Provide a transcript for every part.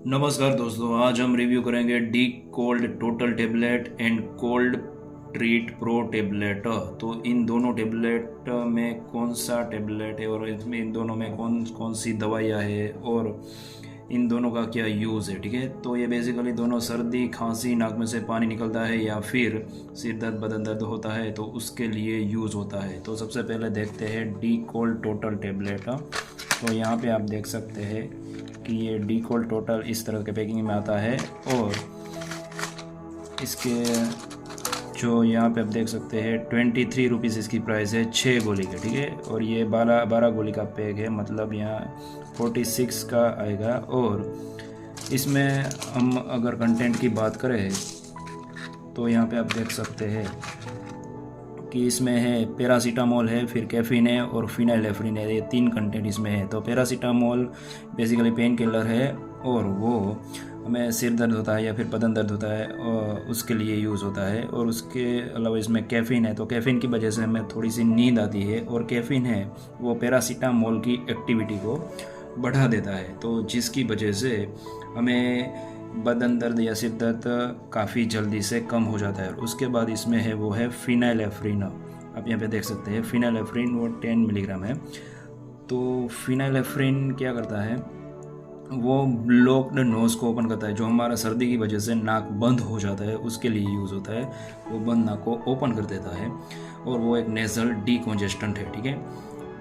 नमस्कार दोस्तों, आज हम रिव्यू करेंगे D cold total tablet and cold treat pro tablet. तो इन दोनों टेबलेट में कौन सा टेबलेट है और इसमें इन दोनों में कौन कौन सी दवाइयाँ है और इन दोनों का क्या यूज़ है। ठीक है, तो ये बेसिकली दोनों सर्दी खांसी, नाक में से पानी निकलता है या फिर सिर दर्द बदन दर्द होता है तो उसके लिए यूज़ होता है। तो सबसे पहले देखते हैं डी कोल्ड टोटल टेबलेट। तो यहाँ पे आप देख सकते हैं कि ये डी कोल्ड टोटल इस तरह के पैकिंग में आता है और इसके जो यहाँ पे आप देख सकते हैं 23 रुपीज़ इसकी प्राइस है 6 गोली के। ठीक है, और ये 12 गोली का पैक है, मतलब यहाँ 46 का आएगा। और इसमें हम अगर कंटेंट की बात करें तो यहाँ पे आप देख सकते हैं कि इसमें है पैरासीटामोल है, फिर कैफीन है और फिनाइलेफ्रिन है। ये 3 कंटेंट इसमें है। तो पैरासीटामोल बेसिकली पेन किलर है और वो हमें सिर दर्द होता है या फिर बदन दर्द होता है और उसके लिए यूज़ होता है। और उसके अलावा इसमें कैफ़ीन है, तो कैफ़ीन की वजह से हमें थोड़ी सी नींद आती है। और कैफ़ीन है वो पैरासीटामोल की एक्टिविटी को बढ़ा देता है, तो जिसकी वजह से हमें बदन दर्द या सिर दर्द काफ़ी जल्दी से कम हो जाता है। और उसके बाद इसमें है वो है फिनाइलेफ्रिन। आप यहाँ पे देख सकते हैं फिनाइलेफ्रिन वो 10 मिलीग्राम है। तो फिनाइलेफ्रिन क्या करता है, वो ब्लॉक्ड नोज़ को ओपन करता है। जो हमारा सर्दी की वजह से नाक बंद हो जाता है उसके लिए यूज़ होता है। वो बंद नाक को ओपन कर देता है और वो एक नेज़ल डीकॉन्जेस्टेंट है। ठीक है,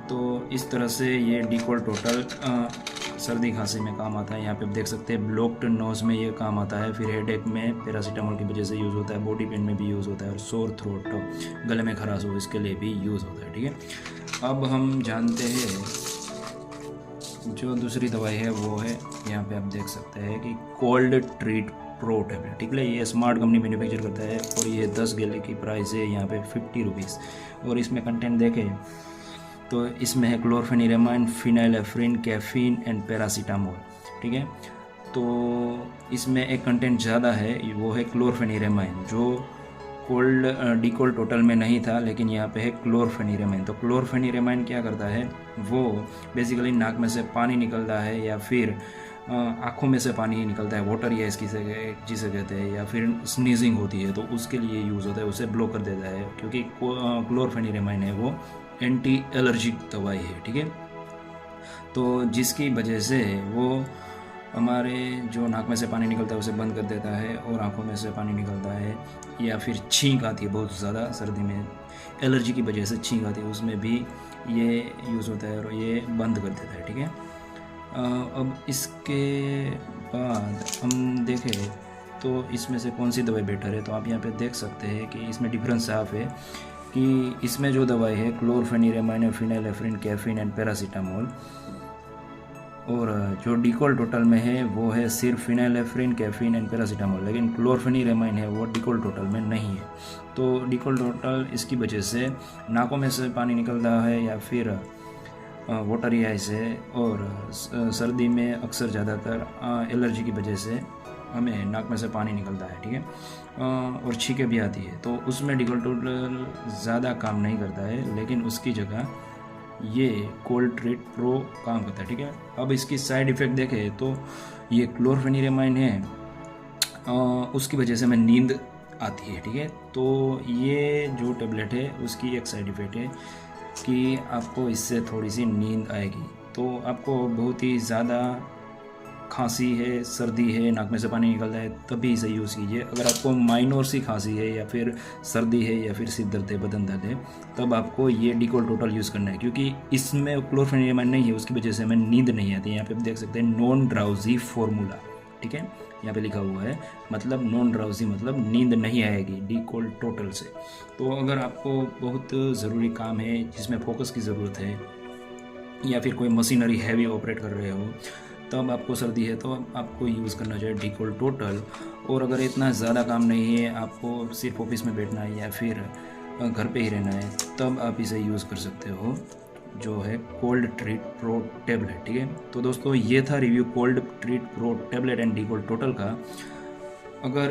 तो इस तरह से ये डीकोल्ड टोटल सर्दी खांसी में काम आता है। यहाँ पे आप देख सकते हैं ब्लॉक्ड नोज़ में ये काम आता है, फिर हेडेक में पैरासीटामोल की वजह से यूज़ होता है, बॉडी पेन में भी यूज़ होता है और सोर थ्रोट गले में खराश हो इसके लिए भी यूज़ होता है। ठीक है, अब हम जानते हैं जो दूसरी दवाई है वो है, यहाँ पे आप देख सकते हैं कि कोल्ड ट्रीट प्रो टेबलेट। ठीक है, ये स्मार्ट कंपनी मैन्युफैक्चर करता है और ये 10 गोली की प्राइस है यहाँ पे 50 रुपीज़। और इसमें कंटेंट देखें तो इसमें है क्लोरफेनिरेमाइन, फिनाइलेफ्रिन, कैफीन एंड पैरासीटामोल। ठीक है, तो इसमें एक कंटेंट ज़्यादा है, वो है क्लोरफेनिरेमाइन, जो कोल्ड डी कोल्ड टोटल में नहीं था लेकिन यहाँ पे है क्लोरफेनिरेमाइन। तो क्लोरफेनिरेमाइन क्या करता है, वो बेसिकली नाक में से पानी निकलता है या फिर आँखों में से पानी निकलता है, वाटर या इसकी जिसे कहते हैं, या फिर स्नीजिंग होती है तो उसके लिए यूज़ होता है, उसे ब्लॉक कर देता है। क्योंकि क्लोरफेनिरेमाइन है वो एंटी एलर्जिक दवाई है। ठीक है, तो जिसकी वजह से वो हमारे जो नाक में से पानी निकलता है उसे बंद कर देता है और आंखों में से पानी निकलता है या फिर छींक आती है बहुत ज़्यादा सर्दी में, एलर्जी की वजह से छींक आती है, उसमें भी ये यूज़ होता है और ये बंद कर देता है। ठीक है, अब इसके बाद हम देखें तो इसमें से कौन सी दवाई बेटर है। तो आप यहाँ पे देख सकते हैं कि इसमें डिफरेंस साफ है कि इसमें जो दवाई है क्लोरफेनिरेमाइन, फिनाइलेफ्रिन, कैफीन एंड पैरासीटामोल, और जो डीकोल्ड टोटल में है वो है सिर्फ फिनाइलेफ्रिन, कैफीन एंड पैरासीटामोल। लेकिन क्लोरफेनिरेमाइन है वो डीकोल्ड टोटल में नहीं है। तो डीकोल्ड टोटल इसकी वजह से नाकों में से पानी निकलता है या फिर वाटरी आइज है, और सर्दी में अक्सर ज़्यादातर एलर्जी की वजह से हमें नाक में से पानी निकलता है। ठीक है, और छींकें भी आती है, तो उसमें डीकोल्ड टोटल ज़्यादा काम नहीं करता है, लेकिन उसकी जगह ये कोल्ड ट्रीट प्रो काम करता है। ठीक है, अब इसकी साइड इफ़ेक्ट देखें तो ये क्लोरफेनिरेमाइन है, उसकी वजह से हमें नींद आती है। ठीक है, तो ये जो टेबलेट है उसकी एक साइड इफ़ेक्ट है कि आपको इससे थोड़ी सी नींद आएगी। तो आपको बहुत ही ज़्यादा खांसी है, सर्दी है, नाक में से पानी निकलता है, तभी इसे यूज़ कीजिए। अगर आपको माइनर सी खांसी है या फिर सर्दी है या फिर सिर दर्द है, बदन दर्द है, तब आपको ये डीकोल्ड टोटल यूज़ करना है, क्योंकि इसमें क्लोरफेनिरेमाइन नहीं है, उसकी वजह से हमें नींद नहीं आती। यहाँ पे आप देख सकते हैं नॉन ड्राउजी फॉर्मूला। ठीक है, यहाँ पे लिखा हुआ है, मतलब नॉन ड्राउजी मतलब नींद नहीं आएगी डीकोल्ड टोटल से। तो अगर आपको बहुत ज़रूरी काम है जिसमें फोकस की ज़रूरत है या फिर कोई मशीनरी हैवी ऑपरेट कर रहे हो, तब आपको सर्दी है तो आपको यूज़ करना चाहिए डीकोल्ड टोटल। और अगर इतना ज़्यादा काम नहीं है, आपको सिर्फ ऑफिस में बैठना है या फिर घर पे ही रहना है, तब आप इसे यूज़ कर सकते हो, जो है कोल्ड ट्रीट प्रो टेबलेट। ठीक है, तो दोस्तों ये था review cold treat pro tablet and Dcold total का। अगर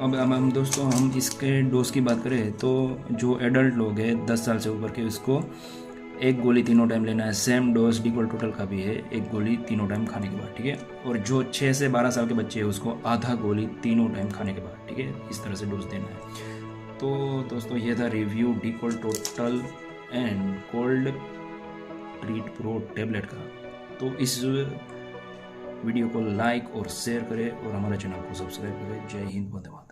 अब हम दोस्तों हम इसके डोज की बात करें तो जो एडल्ट लोग हैं 10 साल से ऊपर के, उसको एक गोली तीनों टाइम लेना है। Same dose D cold total का भी है, एक गोली तीनों टाइम खाने के बाद, ठीक है। और जो 6 से 12 साल के बच्चे हैं उसको आधा गोली तीनों टाइम खाने के बाद, ठीक है, इस तरह से डोज देना है। तो दोस्तों ये था review D cold total and cold treat pro tablet का। तो इस वीडियो को लाइक और शेयर करें और हमारे चैनल को सब्सक्राइब करें। जय हिंद, वंदे मातरम।